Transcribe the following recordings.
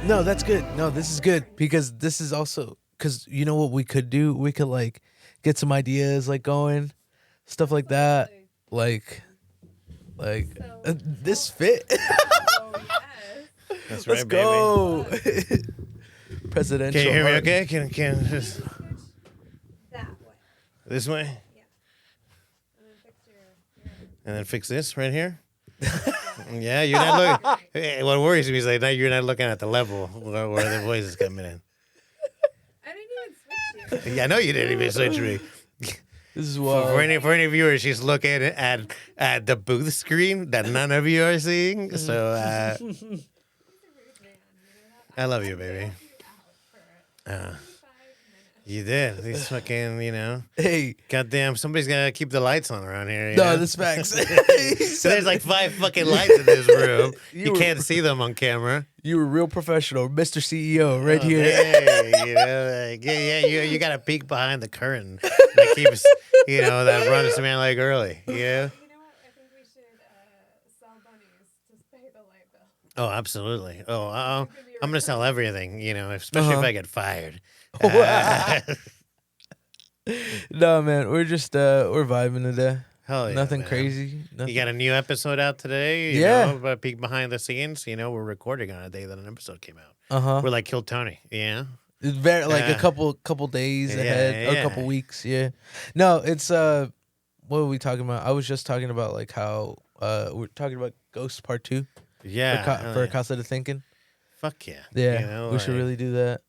No, that's good. No, this is good because this is also because you know what we could do. We could like get some ideas like going, stuff like that. Like this fit. Oh yes. That's Let's right, go. baby. Presidential. Can you hear me heart. okay? Can just That way. this way? Yeah. And then fix your And then fix this right here? Yeah, you're not looking. Hey, what worries me is like now you're not looking at the level where the voice is coming in. I didn't even switch you. Yeah, I know you didn't even switch me. This is For wild. any viewers, she's looking at the booth screen that none of you are seeing. So He's a rude man, you know that? I love you, baby. I out for 45 minutes. You did. These fucking, Hey, goddamn, somebody's gotta keep the lights on around here. You no, know? this facts. So there's like 5 fucking lights in this room. You were- can't see them on camera. You were real professional, Mr. CEO, right Oh, here. hey, you got to peek behind the curtain that keeps, that runs man like early. Yeah. You know what? I think we should sell bunnies to pay the light bill. Oh, absolutely. Oh, I'm gonna sell everything. Especially if I get fired. No, man, we're just we're vibing today. Hell yeah, Nothing man. crazy. Nothing. You got a new episode out today. Yeah. But peek behind the scenes. We're recording on a day that an episode came out. Uh-huh. We're like Kill Tony. Yeah. It's very like a Yeah. couple days Yeah, ahead or yeah. a couple weeks. Yeah. No, it's what were we talking about? I was just talking about like how we're talking about Ghost Part 2 Yeah. hell for yeah. Casa de Thinking. Fuck yeah. Yeah, we should like- really do that.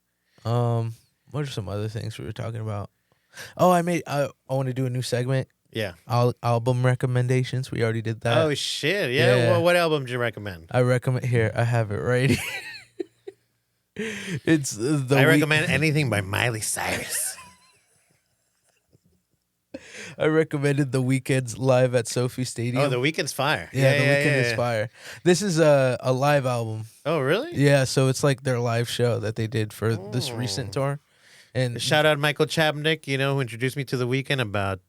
What are some other things we were talking about? Oh, I want to do a new segment. Yeah. Album recommendations. We already did that. Oh shit! Yeah. Yeah. Well, what album do you recommend? I recommend here. I have it right here. It's the I recommend anything by Miley Cyrus. I recommended The Weeknd's live at Sophie Stadium. Oh, The Weeknd's fire. Yeah, The Weeknd yeah. is fire. This is a live album. Oh, really? Yeah, so it's like their live show that they did for this recent tour. And Shout out Michael Chapnick, who introduced me to The Weeknd about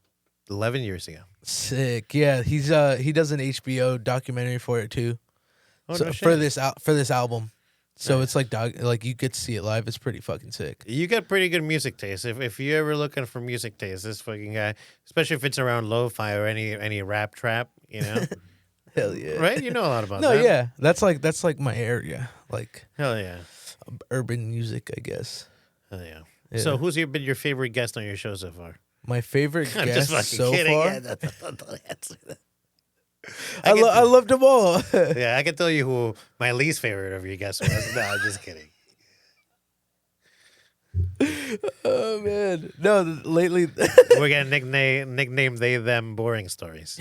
11 years ago. sick. Yeah, he does an HBO documentary for it too. Oh, So no for shit. this album. So Nice. it's like you get to see it live. It's pretty fucking sick. You got pretty good music taste. If you're ever looking for music taste, this fucking guy, especially if it's around lo-fi or any rap trap, Hell yeah. right? You know a lot about No, that. yeah. That's like my area. Like Hell yeah. urban music, I guess. Hell yeah. Yeah. So who's been your favorite guest on your show so far? My favorite I'm guest just fucking so kidding. far. Yeah, don't answer that. I loved them all. Yeah, I can tell you who my least favorite of your guests was. No, I'm just kidding. Oh man, no. Lately, We're gonna nickname they them boring stories.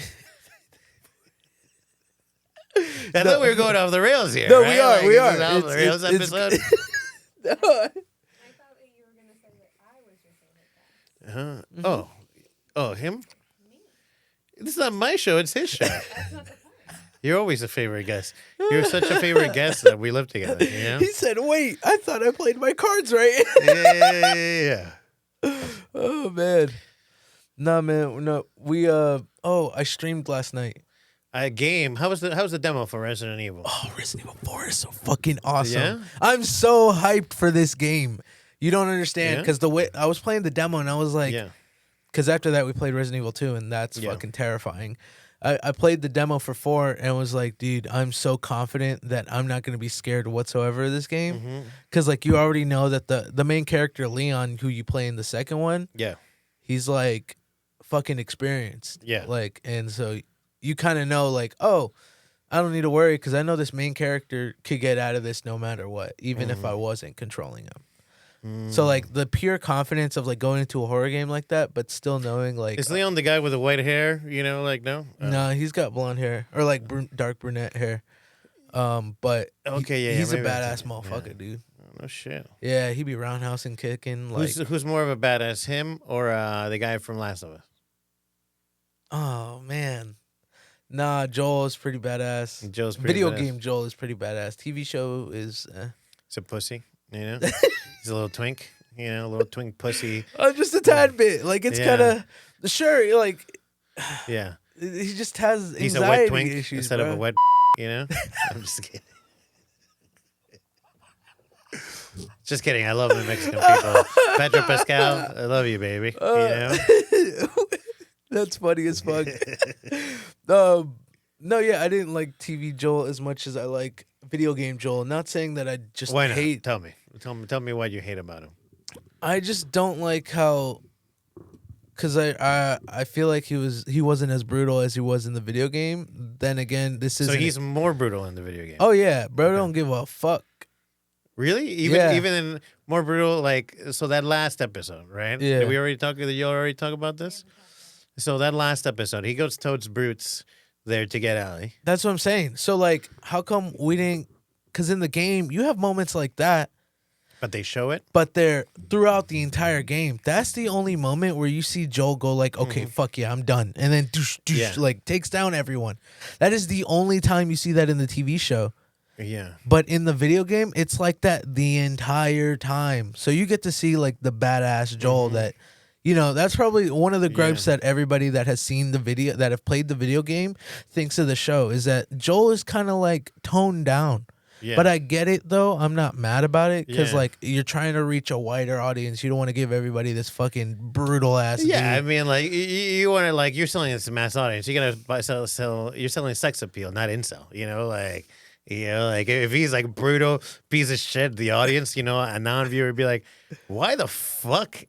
I thought we were going off the rails here. No, right? we are, Like, we is are. this off the rails It's- episode. I thought that you were going to say that I was your favorite guest. Oh, him? This is not my show. It's his show. That's not the point. You're always a favorite guest. You're such a favorite guest that we live together. You know? he said, "Wait, I thought I played my cards right." Yeah. Oh man, nah, man, no. We I streamed last night. A game. How was the demo for Resident Evil? Oh, Resident Evil 4 is so fucking awesome. Yeah? I'm so hyped for this game. You don't understand Yeah? because the way I was playing the demo and I was like, Yeah. because after that we played Resident Evil 2 and that's Yeah. fucking terrifying. I played the demo for 4 and was like, dude, I'm so confident that I'm not going to be scared whatsoever of this game. Mm-hmm. Because like you already know that the main character Leon, who you play in the second one, Yeah. he's like fucking experienced. Yeah. Like, and so you kind of know like, oh, I don't need to worry because I know this main character could get out of this no matter what, even if I wasn't controlling him. So like the pure confidence of like going into a horror game like that, but still knowing like, Is Leon the guy with the white hair? Like, no? no, he's got blonde hair or like dark brunette hair. But Okay, yeah, he's a maybe I badass take it, motherfucker, yeah. dude. No shit. Yeah, he be roundhousing, kicking. Like, Who's more of a badass, him or the guy from Last of Us? oh man, nah, Joel is pretty badass. Joel's pretty Video badass. game Joel is pretty badass. TV show is. He's a pussy, He's a little twink, a little twink pussy. Just a tad bit. Like it's Yeah. kind of sure. Like Yeah. he just has He's a anxiety wet twink issues instead bro. of a wet, I'm just kidding. Just kidding. I love the Mexican people. Pedro Pascal, I love you, baby. You know? That's funny as fuck. No, yeah, I didn't like TV Joel as much as I like video game Joel. Not saying that I just Why not? hate. Tell me what you hate about him. I just don't like how, because I feel like he wasn't as brutal as he was in the video game. Then again, this is So he's more brutal in the video game. Oh yeah, bro, don't give a fuck. Really? Even in more brutal, like, so that last episode, right? Yeah. Did you already talk about this? So that last episode, he goes towards Brutes there to get Ellie. That's what I'm saying. So like, how come we didn't? Because in the game, you have moments like that. But they show it? But they're throughout the entire game. That's the only moment where you see Joel go like, okay, fuck yeah, I'm done. And then like takes down everyone. That is the only time you see that in the TV show. Yeah. But in the video game, it's like that the entire time. So you get to see like the badass Joel that, that's probably one of the gripes that everybody that has seen the video, that have played the video game, thinks of the show, is that Joel is kind of like toned down. Yeah. But I get it though. I'm not mad about it because Yeah. like you're trying to reach a wider audience. You don't want to give everybody this fucking brutal ass. Yeah, I dude. mean, like, you want to, like, you're selling this to mass audience. You're going to you're selling sex appeal, not incel, like if he's like brutal piece of shit, the audience, a non-viewer would be like, why the fuck,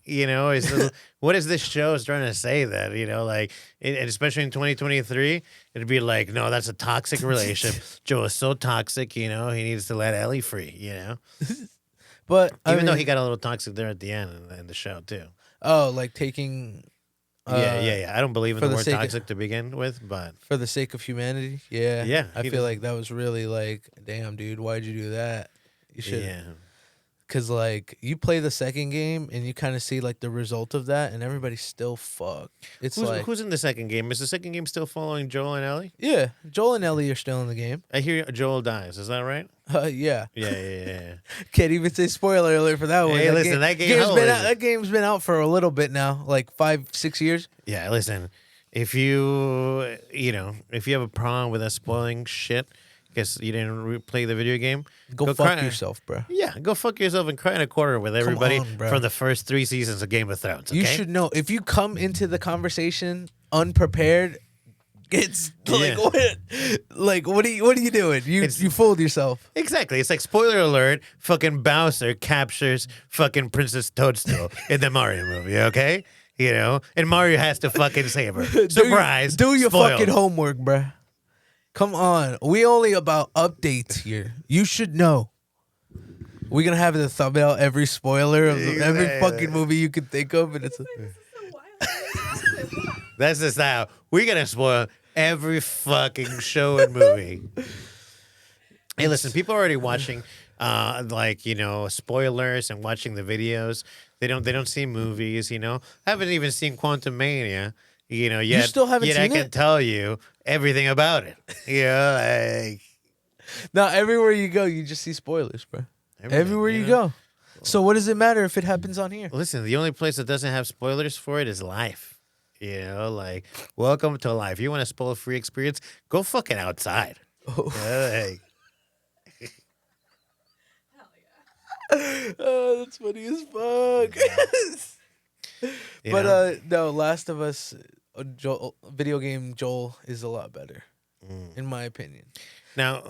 what is this show is trying to say that, and especially in 2023, it'd be like, no, that's a toxic relationship. Joe is so toxic, he needs to let Ellie free, But even though he got a little toxic there at the end in the show too. Oh, like taking. Yeah. I don't believe in for the the word sake of- toxic to begin with, but For the sake of humanity, yeah. Yeah, I he feel does. like that was really like, damn, dude, why'd you do that? You should, yeah. because like you play the second game and you kind of see like the result of that, and everybody's still fucked. It's like, Who's in the second game? Is the second game still following Joel and Ellie? yeah, Joel and Ellie are still in the game. I hear Joel dies. Is that right? Yeah, Yeah. can't even say spoiler alert for that one. Hey, listen, that game- game's how been old out, is it? that game's been out for a little bit now, like 5-6 years. Yeah, listen. If you have a problem with us spoiling shit because you didn't play the video game, Go fuck cry. yourself, bro. Yeah, go fuck yourself and cry in a corner with everybody on, bro. from the first 3 seasons of Game of Thrones. Okay? You should know if you come into the conversation unprepared. It's like Yeah. what are you doing? You fooled yourself. Exactly. It's like, spoiler alert, fucking Bowser captures fucking Princess Toadstool in the Mario movie, okay? And Mario has to fucking save her. Surprise. Do your spoiled. fucking homework, bruh. Come on. We only about updates here. You should know. We're gonna have the thumbnail every spoiler of every fucking movie you can think of, and it's This is so wild. That's the style. We're going to spoil every fucking show and movie. Hey, listen, people are already watching, spoilers and watching the videos. They don't see movies, I haven't even seen Quantum Mania, yet. You still haven't yet seen I can it? tell you everything about it. now everywhere you go, you just see spoilers, bro. Everywhere you go. So what does it matter if it happens on here? Listen, the only place that doesn't have spoilers for it is life. Welcome to life. You want a spoil-free experience? Go fucking outside. Oh. Like, Oh, that's funny as fuck. No, Last of Us, video game Joel is a lot better, in my opinion. now,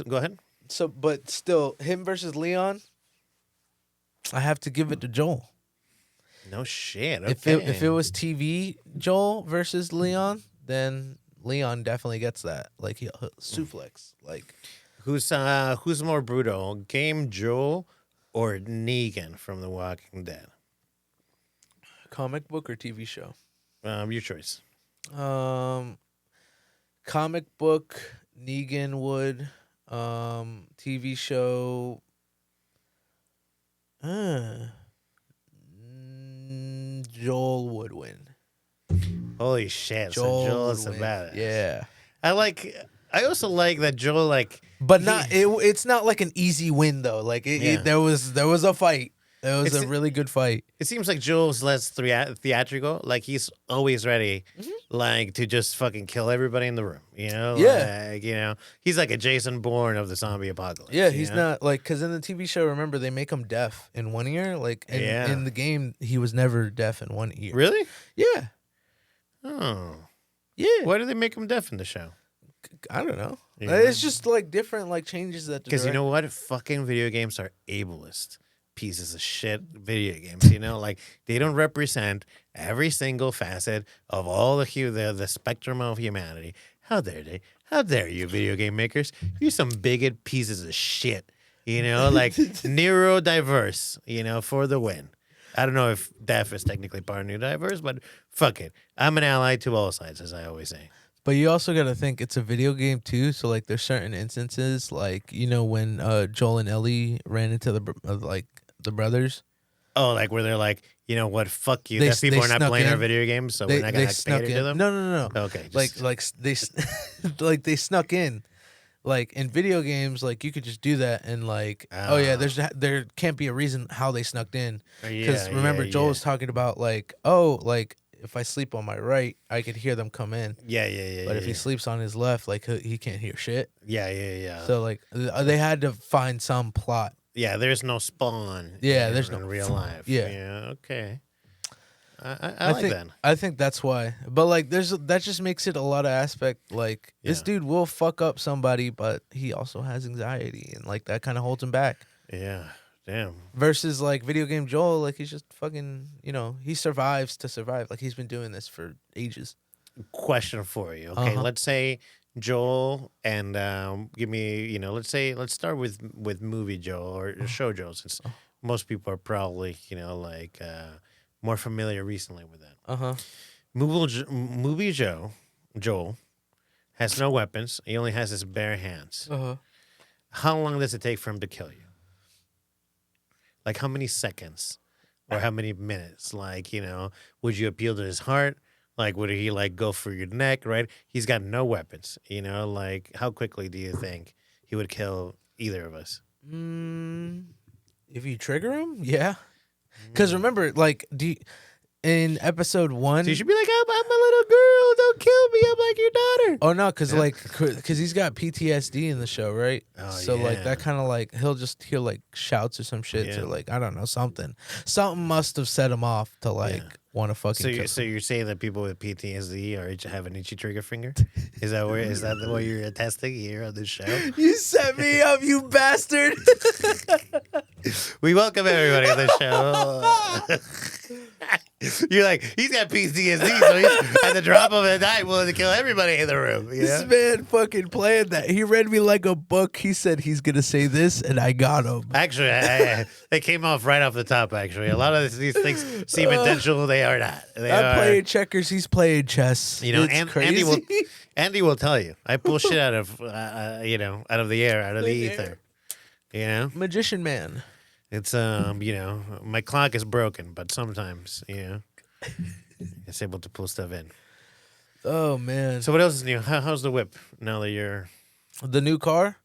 go ahead. So, but still, him versus Leon, I have to give it to Joel. No shit. Okay. If it was TV Joel versus Leon, then Leon definitely gets that. Like he suplex. Like who's more brutal, Game Joel or Negan from The Walking Dead? comic book or TV show. Your choice. Comic book Negan would. TV show. Joel would win. Holy shit! Joel so Joel is would a win. badass. Yeah. I also like that Joel But not it's not like an easy win though. Like Yeah. there was a fight. It was a really good fight. It seems like Joel's less theatrical. Like he's always ready, like to just fucking kill everybody in the room. You know, Yeah. Like, you know, he's like a Jason Bourne of the zombie apocalypse. Yeah, you he's know? not like because in the TV show, remember they make him deaf in one ear. Like Yeah. in the game, he was never deaf in one ear. Really? Yeah, Oh, yeah. why do they make him deaf in the show? I don't know. Yeah. It's just like different like changes that. Because you know what? Fucking video games are ableist pieces of shit video games. You know, like they don't represent every single facet of all the spectrum of humanity. How dare they? How dare you, video game makers? You're some bigot pieces of shit. You know, like neurodiverse. You know, for the win. I don't know if deaf is technically part of neurodiverse, but fuck it. I'm an ally to all sides, as I always say. But you also got to think it's a video game too. So like, there's certain instances like when Joel and Ellie ran into the brothers. Oh, like where they're like, you know what? Fuck you. They- Deaf people they are not snuck playing our in. video games, so They we're not gonna snuck cater in. to them. No. Okay. Like they like they snuck in. Like in video games, like you could just do that and like, oh yeah, there can't be a reason how they snuck in. Because remember, Joel was talking about like, oh, like if I sleep on my right, I could hear them come in. Yeah. But if he sleeps on his left, like he can't hear shit. Yeah. So like they had to find some plot. Yeah, there's no spawn. Yeah, there's in no real life. Yeah. Okay. I like think that. I think that's why. But like that just makes it a lot of aspect like this Yeah. dude will fuck up somebody, but he also has anxiety and like that kind of holds him back. Yeah. Damn. Versus like video game Joel, like he's just fucking, he survives to survive. Like he's been doing this for ages. Question for you. Okay, Uh-huh. let's say Joel and give me, let's start with movie Joel or show Joel, since most people are probably, more familiar recently with that. Uh-huh. Movie Joel has no weapons. He only has his bare hands. Uh-huh. How long does it take for him to kill you? Like how many seconds or how many minutes? Like, would you appeal to his heart? Like, would he like go for your neck, right? He's got no weapons, like how quickly do you think he would kill either of us? If you trigger him, yeah. Because remember, like, in episode 1... So you should be like, I'm a little girl. Don't kill me. I'm like your daughter. Oh, no, because he's got PTSD in the show, right? Oh, so, like, yeah. that kind of, like, he'll just hear, like, shouts or some shit Yeah. to, like, I don't know, something. Something must have set him off to, like, want to fucking kill So you're saying that people with PTSD have an itchy trigger finger? Is that what you're attesting here on this show? You set me up, you bastard! We welcome everybody on the show. You're like, he's got PTSD, so he's at the drop of a dime willing to kill everybody in the room. You This know? man fucking planned that. He read me like a book. He said he's going to say this, and I got him. Actually, they came off right off the top, actually. A lot of these things seem intentional. They are not. I'm playing checkers. He's playing chess. It's crazy. Andy will tell you. I pull shit out of, out of the air, out of the ether. You know? Magician man. It's, my clock is broken, but sometimes, it's able to pull stuff in. Oh, man. So what else is new? How's the whip now that you're... The new car?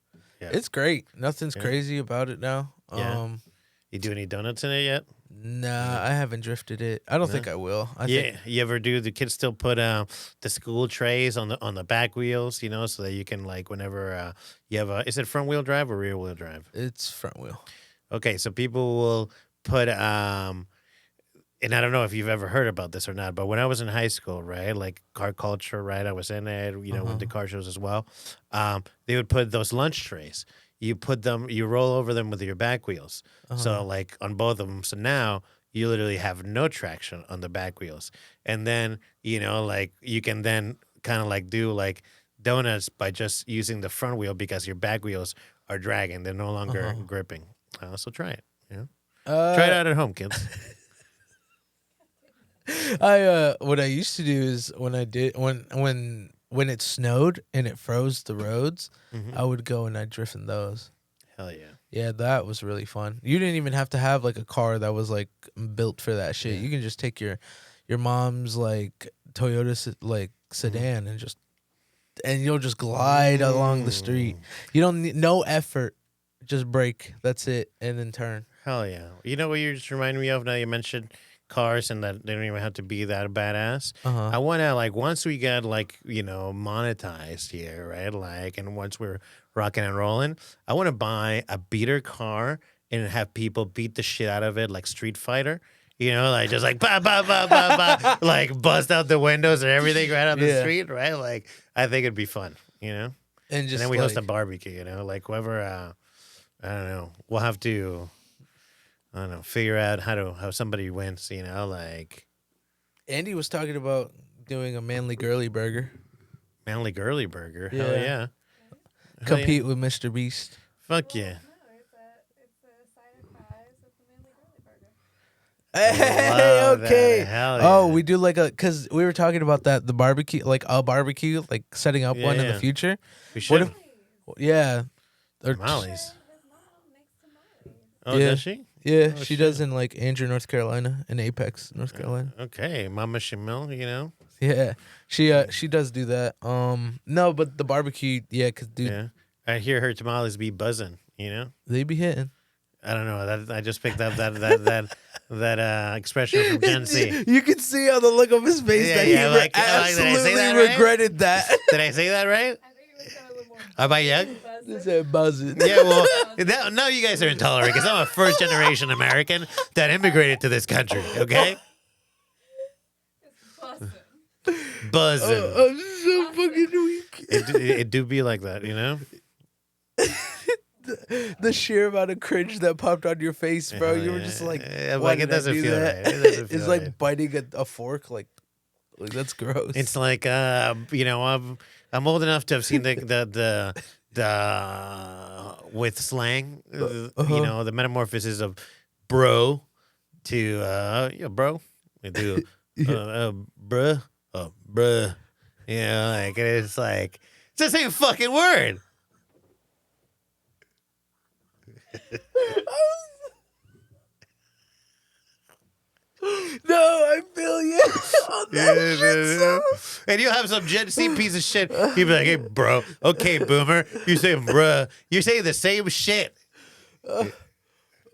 Yeah. It's great. Nothing's crazy about it now. Yeah. You do any donuts in it yet? Nah, I haven't drifted it. I don't think I will. I think You ever do? The kids still put the school trays on the back wheels, so that you can like whenever you have is it front wheel drive or rear wheel drive? it's front wheel. Okay, so people will put and I don't know if you've ever heard about this or not, but when I was in high school, right, like car culture, right, I was in it, went to car shows as well. They would put those lunch trays. You roll over them with your back wheels. So like on both of them. So now you literally have no traction on the back wheels. And then, like you can then kind of like do like donuts by just using the front wheel because your back wheels are dragging. They're no longer gripping. So try it. Try it out at home, kids. What I used to do is when it snowed and it froze the roads, I would go and I'd drift in those. Hell yeah. Yeah, that was really fun. You didn't even have to have like a car that was like built for that shit. You can just take your mom's like Toyota like sedan and you'll just glide along the street. You don't need no effort. Just brake. That's it, and then turn. Hell yeah. You know what you just reminded me of now you mentioned cars and that they don't even have to be that badass. I want to, like, once we get, like, monetized here, right? Like, and once we're rocking and rolling, I want to buy a beater car and have people beat the shit out of it like Streetfighter. Like just like bah, bah, bah, bah, bah, like bust out the windows and everything right on the street, right? Like I think it'd be fun, And And just then we host a barbecue, like whoever. I don't know. We'll have to. I don't know. Figure out how somebody wins. Like Andy was talking about doing a manly girly burger. manly girly burger. Yeah. Hell yeah. Compete with Mr. Beast. Fuck yeah. No, it's a side of fries with the manly girly burger. Hey, Love okay. that. Hell Oh, yeah. we do because we were talking about that, the barbecue, like a barbecue, like setting up one in the Yeah. future. We should. Yeah. Or, Tamales. His mom makes tamales. Oh, Yeah. does she? yeah, Oh, she shit. does in like Andrew, North Carolina, in Apex, North Carolina. Okay, Mama Ximil. Yeah, she does do that. No, but the barbecue, yeah, cause dude, Yeah. I hear her tamales be buzzing. they be hitting. I don't know. That I just picked up that expression from Gen Z. You can see on the look of his face Yeah, that yeah, he like, did I say absolutely that right? regretted that. Did I say that right? I think it was kind of a little more Am I young? They said buzzing. Yeah, well, now you guys are intolerant because I'm a first generation American that immigrated to this country. Okay, bussin'. buzzing. I'm so fucking weak. It do be like that, The sheer amount of cringe that popped on your face, bro. You were just like, Yeah, why like it did I doesn't do feel that? right. It doesn't It's feel like right. biting a fork. Like that's gross. It's like I'm old enough to have seen the with slang, the metamorphosis of bro to bro. We do bruh, bruh. Like it's the same fucking word. No, I feel you. On that shit, so. And you'll have some Gen Z piece of shit. You'll be like, hey, bro. Okay, boomer. You're saying bruh. You're saying the same shit.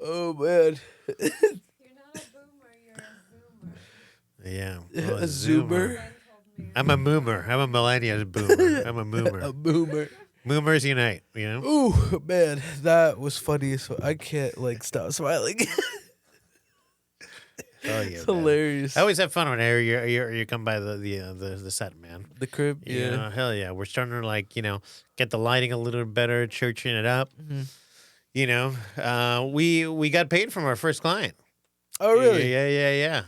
Oh man, You're not a boomer, you're a zoomer. Yeah. a zoomer, Friend told me. I'm a moomer. I'm a millennial boomer. I'm a a moomer. boomer. Moomers unite, Ooh man, that was funny as fuck. I can't stop smiling. Oh, yeah. It's man. hilarious. I always have fun when you come by the set, man. The crib, yeah. Hell yeah. We're starting to get the lighting a little better, churching it up. Mhm. We got paid from our first client. Oh really? Yeah.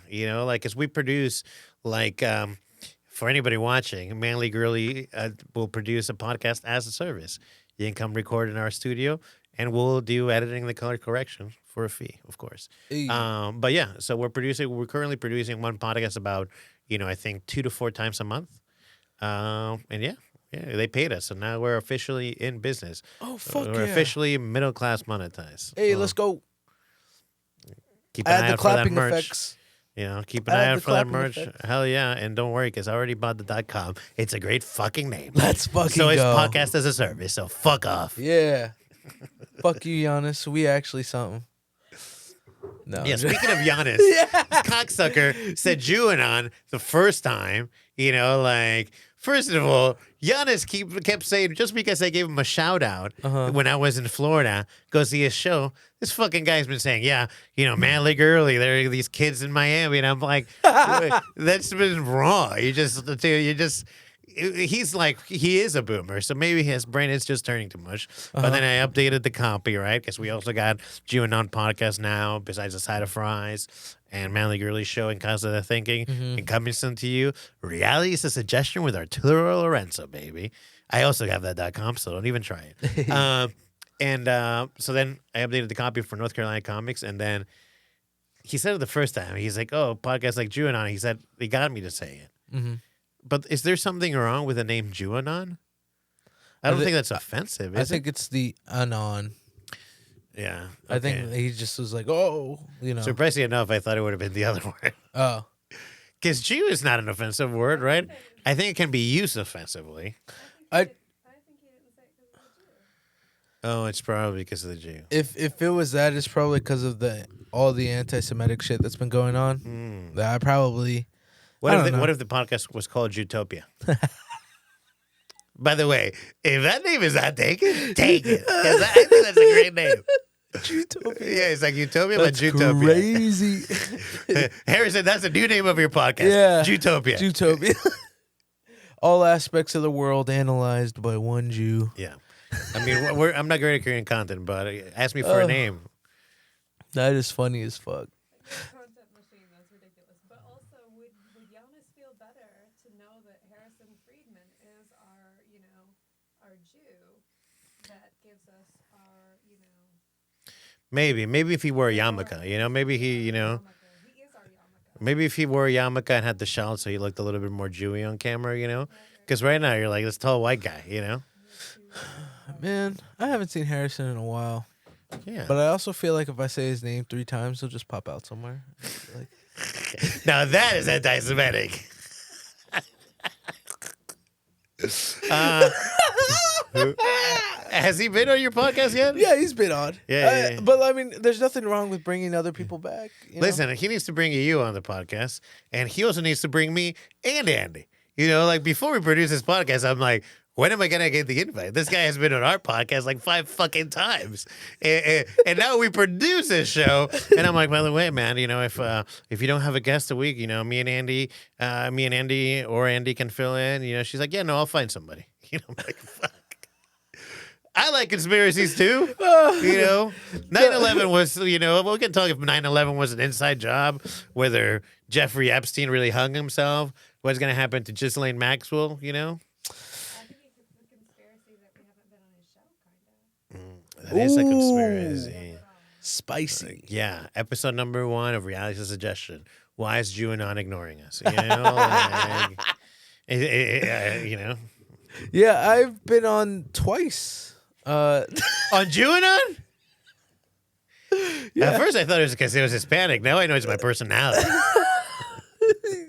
As we produce, for anybody watching, Manly Girly will produce a podcast as a service. You can come record in our studio, and we'll do editing, the color correction for a fee, of course. Hey. But yeah, so we're currently producing one podcast about, I think 2 to 4 times a month. And yeah, they paid us, so now we're officially in business. Oh fuck We're yeah! officially middle class monetized. Hey, So let's go. keep an Add eye the out for that clapping merch. effects. Keep an Add eye the out for that clapping merch. effects. Hell yeah, and don't worry, because I already bought the .com. It's a great fucking name. Let's fucking So it's go. podcast as a service. So fuck off. Yeah. Fuck you, Giannis. We actually something. No. Yeah, speaking of Giannis, this cocksucker said Juanon the first time. First of all, Giannis kept saying, just because I gave him a shout out when I was in Florida, go see his show, this fucking guy's been saying, Manly Girly, there are these kids in Miami. And I'm like, that's been wrong. He's like, he is a boomer, so maybe his brain is just turning to mush. But then I updated the copy, right? Because we also got Juanon podcast now, besides the side of fries and Manly Girly show and Casa of Thinking. And coming soon to you, Reality is a Suggestion with Arturo Lorenzo, baby. I also have that .com, so don't even try it. So then I updated the copy for North Carolina Comics, and then he said it the first time. He's like, oh, podcast like Juanon. He said, he got me to say it. Mm-hmm. But is there something wrong with the name Juanon? I don't think that's offensive. I think it's the anon. Yeah. I think he just was like, oh, Surprisingly enough, I thought it would have been the other word. Oh. Because Jew is not an offensive word, right? I think it can be used offensively. I I think he didn't say it because Oh, it's probably because of the Jew. If it was that, it's probably because of all the anti-Semitic shit that's been going on. That I probably. What I if don't know. what if the podcast was called Jewtopia? By the way, if that name is not taken, take it. 'Cause I think that's a great name. Jewtopia. Yeah, it's like Utopia, That's but Jewtopia. crazy. Harrison, that's the new name of your podcast. Yeah. Jewtopia. Jewtopia. All aspects of the world analyzed by one Jew. Yeah. I mean, I'm not great at creating content, but ask me for a name. That is funny as fuck. Content machine, that's ridiculous. But also, would Yannis feel better to know that Harrison Friedman is our, our Jew that gives us our, Maybe if he wore a yarmulke, maybe he, yarmulke. He is our yarmulke. maybe if he wore a yarmulke and had the shawl so he looked a little bit more Jewy on camera, because right now you're like this tall white guy, Man, I haven't seen Harrison in a while. Yeah. But I also feel like if I say his name 3 times, he'll just pop out somewhere. Like, Now that is anti-Semitic. Has he been on your podcast yet? yeah, he's been on. Yeah. But I mean, there's nothing wrong with bringing other people back. Listen, he needs to bring you on the podcast, and he also needs to bring me and Andy. Like before we produce this podcast, I'm like, when am I gonna get the invite? This guy has been on our podcast like 5 fucking times, and now we produce this show. And I'm like, by the way, man, if you don't have a guest a week, me and Andy or Andy can fill in. She's like, yeah, no, I'll find somebody. I'm like, fuck. I like conspiracies too. 9/11 was, we can talk if 9/11 was an inside job, whether Jeffrey Epstein really hung himself, what's gonna happen to Ghislaine Maxwell, I think it's a conspiracy that we haven't been on his show, kind of. That is a conspiracy. Spicy. Yeah, episode number 1 of Reality Suggestion. Why is Juanon ignoring us? Yeah, I've been on twice. On Juanon? Yeah. At first I thought it was because it was Hispanic. Now I know it's my personality.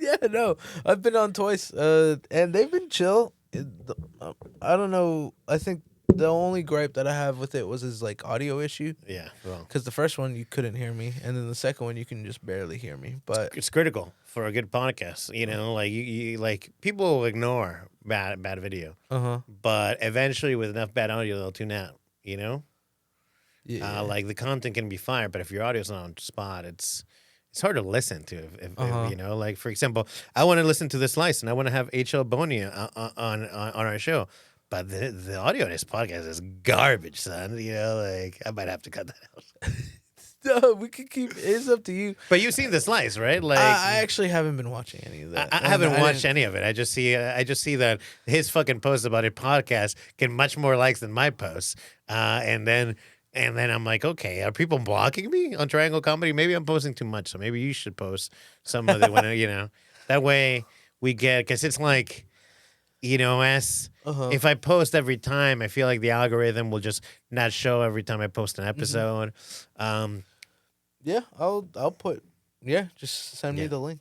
Yeah, no, I've been on twice, and they've been chill. I don't know. I think the only gripe that I have with it was his audio issue. Yeah, well, Because the first one you couldn't hear me, and then the second one you can just barely hear me. But it's critical for a good podcast. You people will ignore bad video, but eventually with enough bad audio they'll tune out. yeah, The content can be fire, but if your audio's not on spot, it's hard to listen to. If for example, I want to listen to The Slice and I want to have H.L. Boney on our show, but the audio in this podcast is garbage, son. I might have to cut that out. no, we could keep. It's up to you. But you've seen The Slice, right? I actually haven't been watching any of that. I haven't watched any of it. I just see that his fucking post about a podcast get much more likes than my posts, and then I'm like, okay, are people blocking me on Triangle Comedy? Maybe I'm posting too much, so maybe you should post some of it when that way we get, because it's like, if I post every time, I feel like the algorithm will just not show every time I post an episode. Yeah, I'll put. Yeah, just send me the link.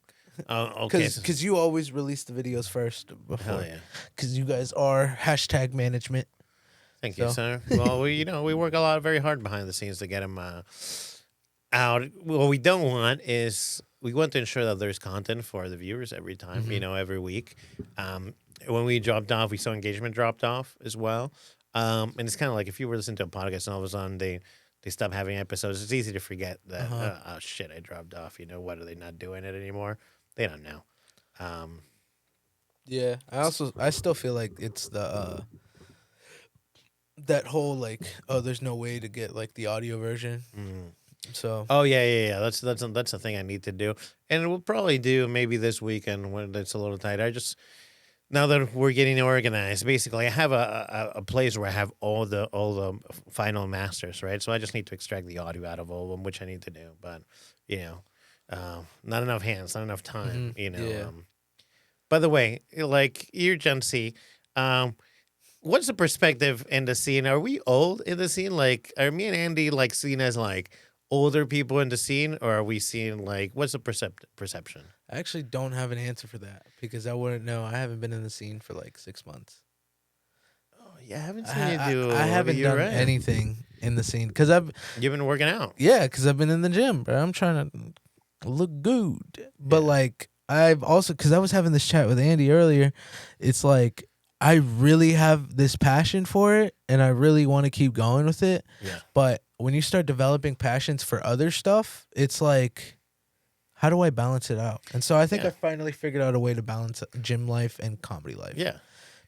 Okay. Because you always release the videos first before. Hell yeah. Because you guys are # management. Thank you, sir. Well, we work very hard behind the scenes to get them out. What we don't want is we want to ensure that there's content for the viewers every time, every week. When we dropped off, we saw engagement dropped off as well. And it's kind of like if you were listening to a podcast and all of a sudden they stop having episodes, it's easy to forget that, oh, shit, I dropped off. What, are they not doing it anymore? They don't know. Yeah, I still feel like it's the that whole there's no way to get the audio version. So oh yeah. That's the thing I need to do, and we'll probably do maybe this weekend when it's a little tighter. Now that we're getting organized, basically I have a place where I have all the final masters, right? So I just need to extract the audio out of all of them, which I need to do, but not enough hands, not enough time, Yeah. By the way, you're Gen Z. What's the perspective in the scene? Are we old in the scene? Are me and Andy seen as older people in the scene, or are we seen what's the perception? I actually don't have an answer for that because I wouldn't know. I haven't been in the scene for 6 months. Oh Yeah, I haven't seen you do. I haven't you're done right. anything in the scene because You've been working out. because I've been in the gym, bro. I'm trying to look good, but Yeah. like I've also because I was having this chat with Andy earlier. It's like I really have this passion for it, and I really want to keep going with it. Yeah. But when you start developing passions for other stuff, it's like, how do I balance it out? And so I think Yeah. I finally figured out a way to balance gym life and comedy life. Yeah.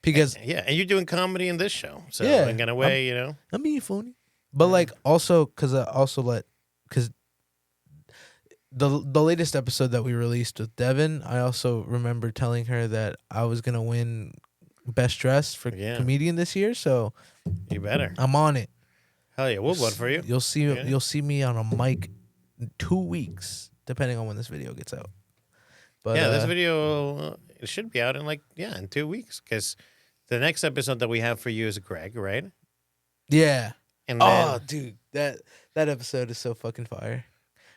Because And you're doing comedy in this show, so Yeah, in a way, you know. I'm being funny. But Yeah. like also because I also because the latest episode that we released with Devin, I also remember telling her that I was gonna win best dressed for Yeah. comedian this year. So You better. I'm on it. Hell yeah, we'll vote for you. You'll see. Yeah. You'll see me on a mic in 2 weeks, depending on when this video gets out. But Yeah, this video it should be out in in 2 weeks because the next episode that we have for you is Greg, right? Yeah. And Oh, then, dude, that episode is so fucking fire.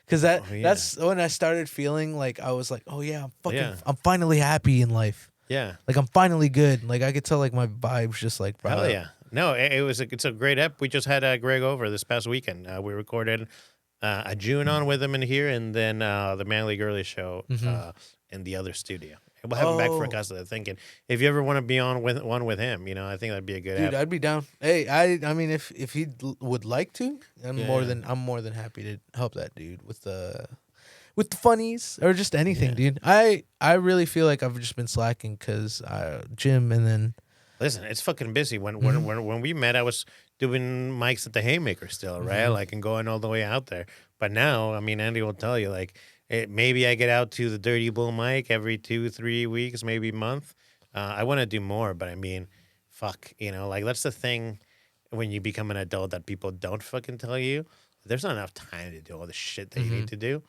Cause yeah. that's when I started feeling like I was like, oh yeah, Yeah. I'm finally happy in life. yeah, Like I'm finally good. Like I could tell like my vibes just like brought hell up. yeah. No, it's a great ep. We just had Greg over this past weekend. We recorded a June on with him in here, and then the Manly Girly show in the other studio. And we'll have him back for a Oh. couple of thinking. If you ever want to be on with one with him, I think that'd be a good Dude, ep. I'd be down. Hey, I mean if he would like to, I'm Yeah. more than happy to help that dude with the funnies or just anything, Yeah. dude. I really feel like I've just been slacking cuz gym and then Listen, it's fucking busy. When we met, I was doing mics at the Haymaker still, right? Like, and going all the way out there. But now, I mean, Andy will tell you, like, maybe I get out to the Dirty Bull mic every 2-3 weeks, maybe a month. I want to do more, but I mean, fuck, like that's the thing when you become an adult that people don't fucking tell you. There's not enough time to do all the shit that you need to do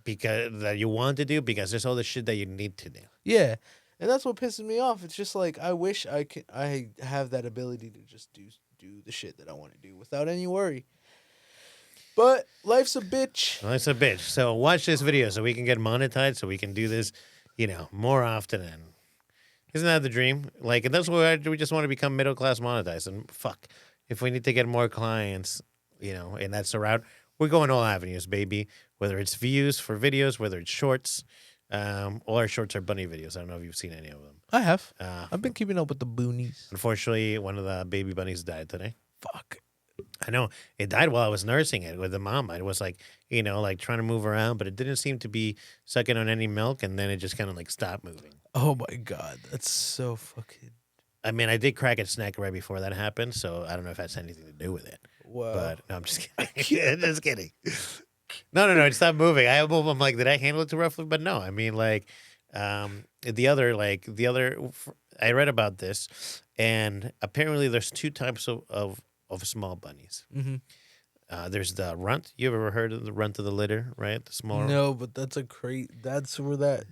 because that you want to do because there's all the shit that you need to do. yeah. And that's what pisses me off. It's just like I wish I have that ability to just do the shit that I want to do without any worry. But life's a bitch. Well, it's a bitch. So watch this video so we can get monetized, so we can do this, more often. And isn't that the dream? Like, and that's why we just want to become middle class monetized. And fuck, if we need to get more clients, and that's the route, we're going all avenues, baby. Whether it's views for videos, whether it's shorts. All our shorts are bunny videos. I don't know if you've seen any of them. I have. I've been keeping up with the Bunnies. Unfortunately, one of the baby bunnies died today. Fuck. I know it died while I was nursing it with the mom. I was like, like trying to move around, but it didn't seem to be sucking on any milk, and then it just kind of like stopped moving. Oh my god, that's so fucking. I mean, I did crack its neck right before that happened, so I don't know if that's anything to do with it. Wow. But no, I'm just kidding. Just kidding. No, it stopped moving. I'm like, did I handle it too roughly? But no, I mean, like, the other, I read about this, and apparently there's two types of small bunnies. Mm-hmm. There's the runt. You ever heard of the runt of the litter, right? The smaller. No, but that's that's where that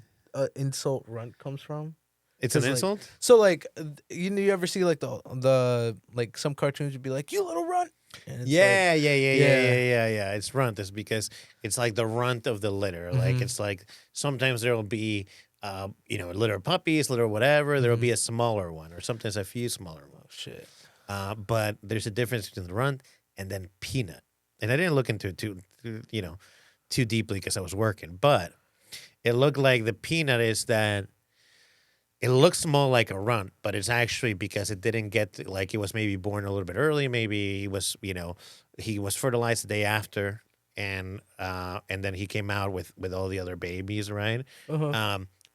insult runt comes from. It's an 'Cause, like, insult? So like, you ever see like the like some cartoons would be like, "You little runt." And it's Yeah. Yeah. It's runt. It's because it's like the runt of the litter. Like, it's like sometimes there will be, a litter of puppies, litter of whatever. There will be a smaller one, or sometimes a few smaller ones. Oh shit. But there's a difference between the runt and then peanut. And I didn't look into it too deeply because I was working. But it looked like the peanut is that it looks more like a runt, but it's actually because it didn't get, like, it was maybe born a little bit early. Maybe he was, he was fertilized the day after, and then he came out with all the other babies, right?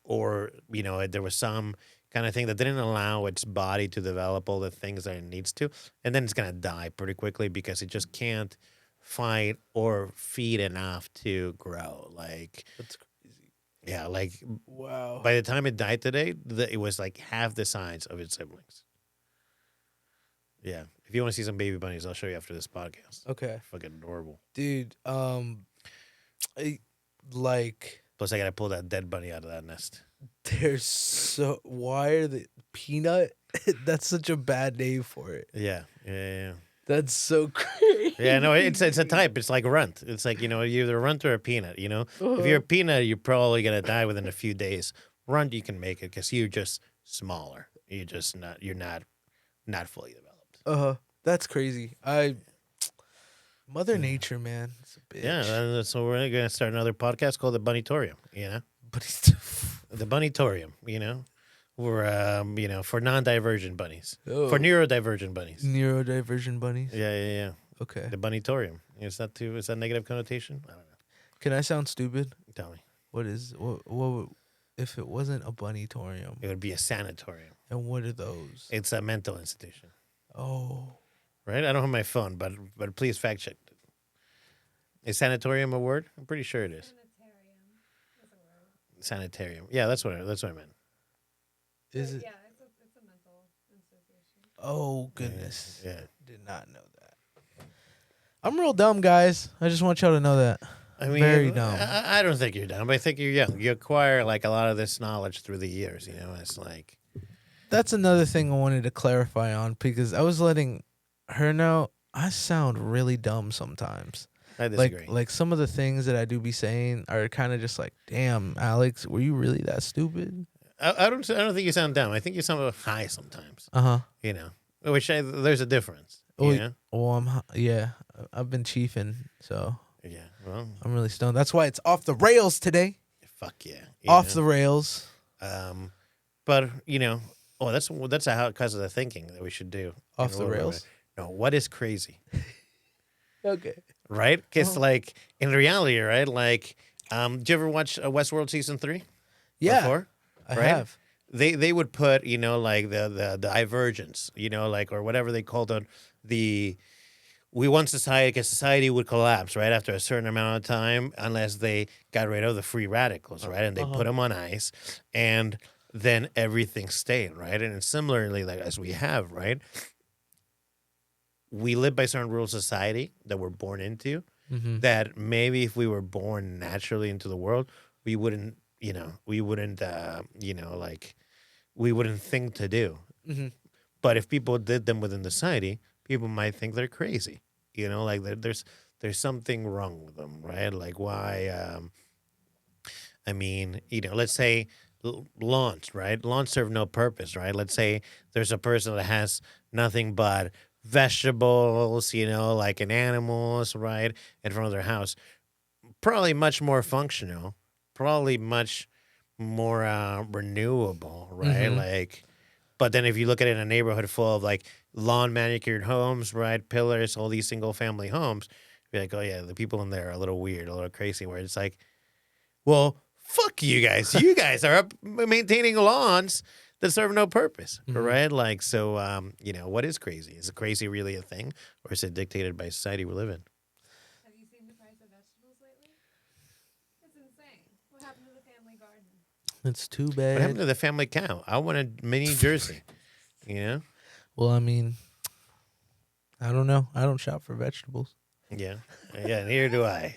Or, there was some kind of thing that didn't allow its body to develop all the things that it needs to. And then it's going to die pretty quickly because it just can't fight or feed enough to grow. Like, That's crazy. yeah, like, Wow. by the time it died today, it was like half the size of its siblings. Yeah. If you want to see some baby bunnies, I'll show you after this podcast. Okay. Fucking adorable. Dude, like Plus, I got to pull that dead bunny out of that nest. there's so why are the peanut? That's such a bad name for it. Yeah. That's so crazy. Yeah, no, it's a type. It's like runt. It's like, you're either a runt or a peanut, If you're a peanut, you're probably going to die within a few days. Runt, you can make it because you're just smaller. You're not not fully developed. That's crazy. Mother Nature, man, it's a bitch. Yeah, so we're going to start another podcast called the Bunnitorium, you know? But he's The Bunnitorium, you know? We're, you know, for non-divergent bunnies. Oh. For neurodivergent bunnies. Neurodivergent bunnies. Yeah. Okay. The Bunnitorium. Is that negative connotation? I don't know. Can I sound stupid? Tell me. What if it wasn't a bunnytorium? It would be a sanatorium. And what are those? It's a mental institution. Oh. Right? I don't have my phone, but please fact check it. Is sanatorium a word? I'm pretty sure it is. Sanitarium. Yeah, that's what I meant. Is it? Yeah, it's a mental institution. Oh, goodness. Yeah. Did not know that. I'm real dumb, guys. I just want y'all to know that. I mean, Very dumb. I don't think you're dumb. I think you're young. You acquire like a lot of this knowledge through the years. You know, it's like That's another thing I wanted to clarify on because I was letting her know I sound really dumb sometimes. I disagree. Like some of the things that I do be saying are kind of just like, damn, Alex, were you really that stupid? I don't think you sound dumb. I think you sound high sometimes. You know, there's a difference. You know? Well, I've been chiefing, so Yeah. Well, I'm really stoned. That's why it's off the rails today. fuck yeah. Off the rails. But you know, that's because of the thinking that we should do. Off the rails. No, what is crazy? Okay. Right? Because like in reality, right? Like, did you ever watch Westworld season 3? Yeah. Before? I Right? have. They would put, you know, like the divergence, you know, like, or whatever they called it, we want society, because society would collapse, right, after a certain amount of time, unless they got rid of the free radicals, right, and they put them on ice, and then everything stayed, right, and similarly, like, as we have, right, we live by certain rules of society that we're born into, that maybe if we were born naturally into the world, we wouldn't think to do. But if people did them within society, people might think they're crazy. You know, like there's something wrong with them, right? Like why? I mean, you know, let's say lawns, right? Lawns serve no purpose, right? Let's say there's a person that has nothing but vegetables, you know, like an animals, right, in front of their house. Probably much more functional. Probably much more renewable, right? Like, but then if you look at it in a neighborhood full of like lawn manicured homes, right, pillars, all these single family homes, you're like, oh yeah, the people in there are a little weird, a little crazy. Where it's like, well, fuck you guys. You guys are up maintaining lawns that serve no purpose, right? Like, so, you know, what is crazy? Is crazy really a thing, or is it dictated by society we live in? Have you seen the price of vegetables lately? It's insane. What happened to the family garden? It's too What bad. happened to the family cow? I want a mini Jersey, you know? Well, I mean, I don't know. I don't shop for vegetables. Yeah, neither do I.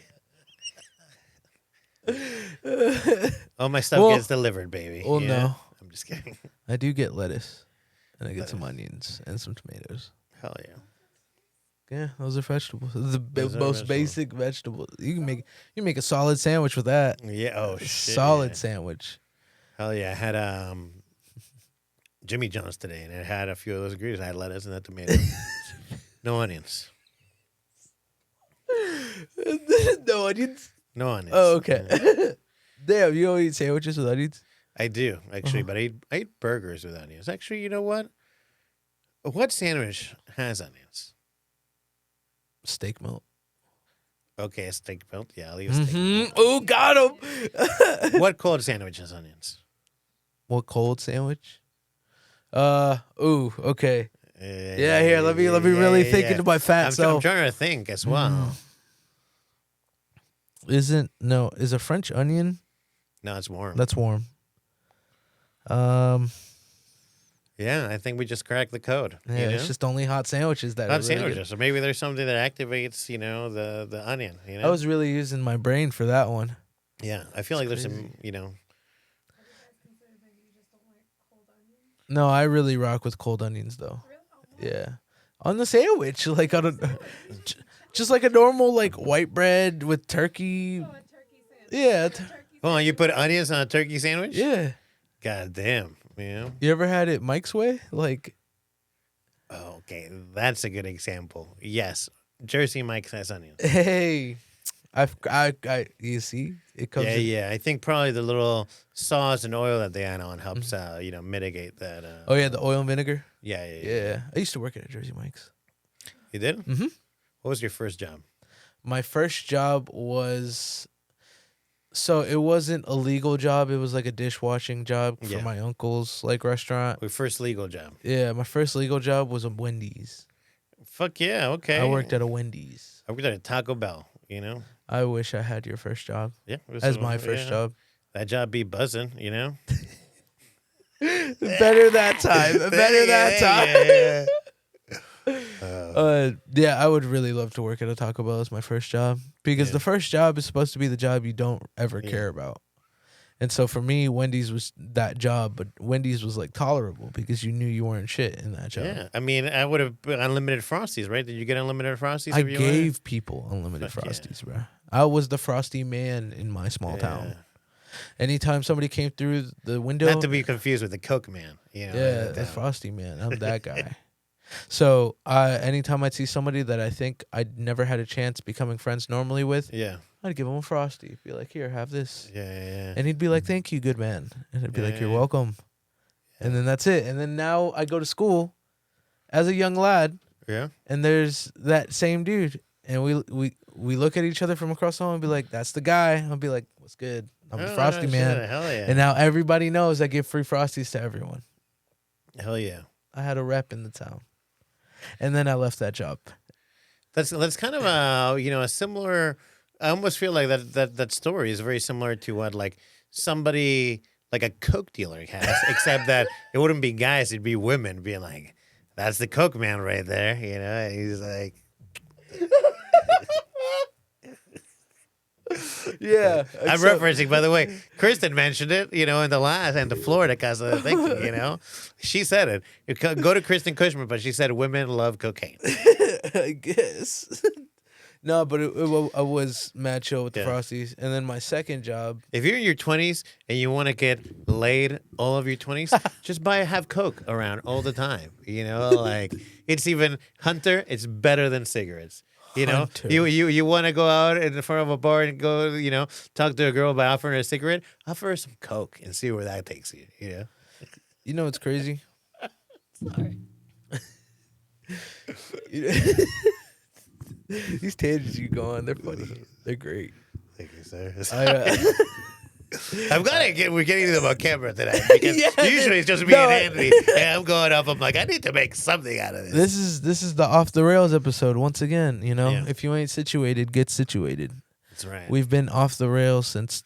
All my stuff gets delivered, baby. Well, you know? no. I'm just kidding. I do get lettuce, and I get some onions and some tomatoes. Hell yeah. Yeah, those are vegetables. The Those are most vegetables. basic vegetables. You can make a solid sandwich with that. Yeah. Oh shit. Solid yeah. sandwich. Hell yeah. I had Jimmy John's today, and it had a few of those ingredients. I had lettuce and a tomato. No onions. No onions. No onions. Oh, okay. Yeah. Damn, you don't eat sandwiches with onions? I do actually, but I eat burgers with onions. Actually, you know what? What sandwich has onions? Steak melt. Okay, a steak melt. Yeah, I'll eat a steak melt. Oh, got him. What cold sandwich has onions? What cold sandwich? Okay. Yeah, here. Let me really think into my fat I'm self. trying to think as well. Is a French onion? No, it's warm. That's warm. Yeah, I think we just cracked the code. Yeah, you know? it's just only hot sandwiches that not are really sandwiches. good. So maybe there's something that activates, you know, the onion. You know. I was really using my brain for that one. Yeah, I feel like there's crazy. some, you know. Have you guys considered maybe you just don't like cold onions? No, I really rock with cold onions though. Really? Oh, wow. Yeah, on the sandwich, like on a, just like a normal like white bread with turkey. Oh, a turkey sandwich. Yeah, Turkey Oh, you put onions on a turkey sandwich? yeah. God damn, you know. You ever had it Mike's way? Like, Oh, okay, that's a good example. Yes, Jersey Mike's has onions. Hey, you see, it comes. Yeah. I think probably the little sauce and oil that they add on helps, mitigate that. Oh yeah, the oil and vinegar. Yeah. Yeah, I used to work at a Jersey Mike's. You did? Mm-hmm. What was your first job? My first job was, so it wasn't a legal job. It was like a dishwashing job for Yeah. my uncle's like restaurant. Your first legal job? Yeah, my first legal job was a Wendy's. Fuck yeah, okay. I worked at a Wendy's. I worked at a Taco Bell, you know? I wish I had your first job Yeah. as my first job. That job be buzzing, you know? Better that time. Better that time. Yeah, I would really love to work at a Taco Bell as my first job because the first job is supposed to be the job you don't ever care about. And so for me, Wendy's was that job, but Wendy's was like tolerable because you knew you weren't shit in that job. Yeah, I mean, I would have unlimited Frosties, right? Did you get unlimited Frosties? I gave people unlimited Fuck Frosties, bro. I was the Frosty man in my small town. Anytime somebody came through the window, Not to be confused with the Coke man, you know? yeah, the Frosty man. I'm that guy. So anytime I'd see somebody that I think I'd never had a chance becoming friends normally with, Yeah. I'd give him a Frosty. Be like, here, have this. Yeah. And he'd be like, thank you, good man. And I'd be like, you're Yeah. welcome. And then that's it. And then now I go to school as a young lad, Yeah. and there's that same dude. And we look at each other from across the hall and be like, that's the guy. I'll be like, what's good? I'm the Frosty man. Shit, hell yeah. And now everybody knows I give free Frosties to everyone. Hell yeah. I had a rep in the town. And then I left that job. That's kind of a similar. I almost feel like that story is very similar to what like somebody like a Coke dealer has, except that it wouldn't be guys, it'd be women being like, "That's the Coke man right there," you know. And he's like, Yeah. I'm referencing, by the way, Kristen mentioned it, you know, in the last and the Florida Casa thing, you know. She said it. You go to Kristen Cushman, but she said women love cocaine. I guess. No, but I was mad chill with the Frosties. And then my second job. If you're in your 20s and you want to get laid all of your 20s, just have Coke around all the time. You know, like it's even Hunter, it's better than cigarettes. You know, Hunter. you want to go out in front of a bar and go, you know, talk to a girl by offering her a cigarette, offer her some Coke and see where that takes you, you know? You know what's crazy? Sorry. These tangents you go on, they're funny. They're great. Thank you, sir. We're getting them on camera today because usually it's just me and Anthony, and I'm going up. I'm like, I need to make something out of this. This is the Off the Rails episode once again. You know, Yeah. if you ain't situated, get situated. That's right. We've been off the rails since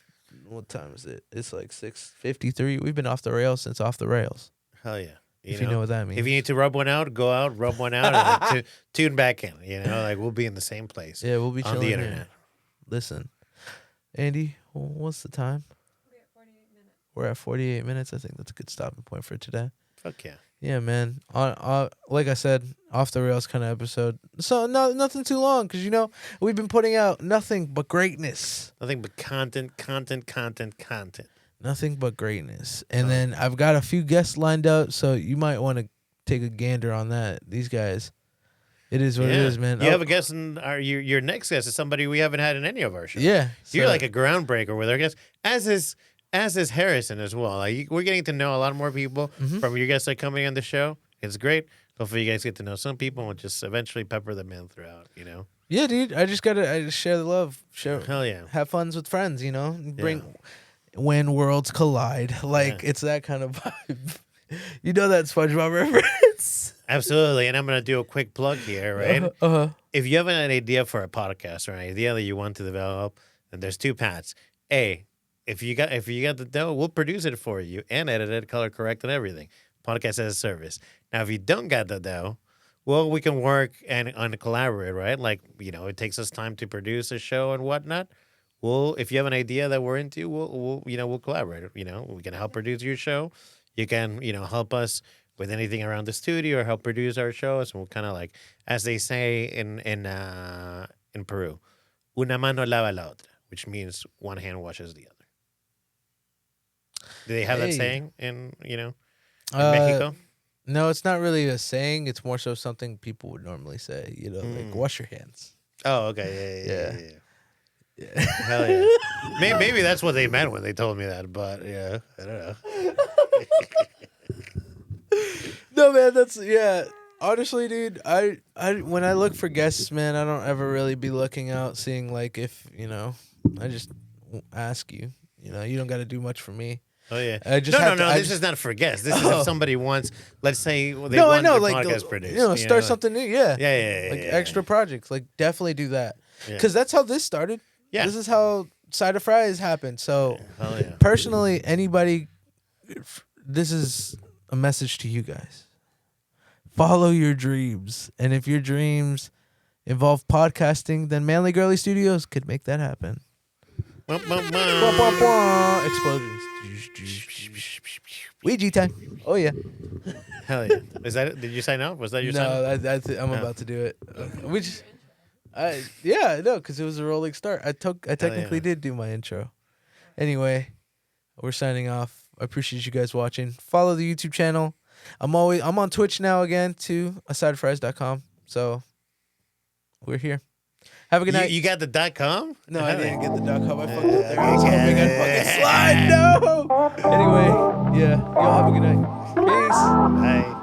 what time is it? It's like 6:53. We've been off the rails since off the rails. Hell yeah. If you know what that means. If you need to rub one out, go out, rub one out, and then tune back in. You know, like we'll be in the same place. Yeah, we'll be on chilling the here. internet. Listen, Andy, what's the time? We at 48 minutes. We're at 48 minutes. I think that's a good stopping point for today. Fuck yeah. Yeah, man. Like I said, off the rails kind of episode. So nothing too long because you know we've been putting out nothing but greatness. Nothing but content. Nothing but greatness. And then I've got a few guests lined up, so you might want to take a gander on that. These guys. It is what it is, man. You have a guest, and your next guest is somebody we haven't had in any of our shows. Yeah. You're so- like a groundbreaker with our guests, as is Harrison as well. Like we're getting to know a lot more people from your guests that are coming on the show. It's great. Hopefully, you guys get to know some people and we'll just eventually pepper them in throughout. You know. Yeah, dude. I just share the love. Hell yeah. Have fun with friends. You know. Bring when worlds collide. Like it's that kind of vibe. You know that SpongeBob reference. Absolutely, and I'm gonna do a quick plug here, right? If you have an idea for a podcast or an idea that you want to develop, then there's two paths. A, if you got the dough, we'll produce it for you and edit it, color correct, and everything. Podcast as a service. Now, if you don't got the dough, well, we can work and collaborate, right? Like, you know, it takes us time to produce a show and whatnot. Well, if you have an idea that we're into, we'll collaborate. You know, we can help produce your show. You can, you know, help us with anything around the studio or help produce our shows. And we'll kind of like, as they say in Peru, una mano lava la otra, which means one hand washes the other. Do they have that saying in Mexico? No, it's not really a saying. It's more so something people would normally say. You know, like wash your hands. Oh, okay. Yeah. Yeah. Hell yeah. Maybe that's what they meant when they told me that, but yeah, I don't know. No, man, that's honestly, dude, I when I look for guests, man, I don't ever really be looking out, seeing like if I just ask you. You don't got to do much for me. Oh yeah. I just No. This is not for guests. This is if somebody wants. Let's say they no, I want know, their like podcast produced. start something new. Yeah, Yeah. like extra projects, like definitely do that, Yeah. because that's how this started. Yeah. This is how Side of Fries happened. So Hell yeah. personally, anybody, this is a message to you guys. Follow your dreams, and if your dreams involve podcasting, then Manly Girly Studios could make that happen. Explosions. Ouija time. Oh yeah. Hell yeah. Is that it? Did you sign up? Was that your sign up? No, that's it. I'm about to do it. Because it was a rolling start. I technically did do my intro. Anyway, we're signing off. I appreciate you guys watching. Follow the YouTube channel. I'm on Twitch now again too, asidefries.com. So we're here. Have a good night. You got the .com? No, I didn't get the .com. I fucked up there. I was hoping I'd fucking slide. No. Anyway, y'all have a good night. Peace. Bye.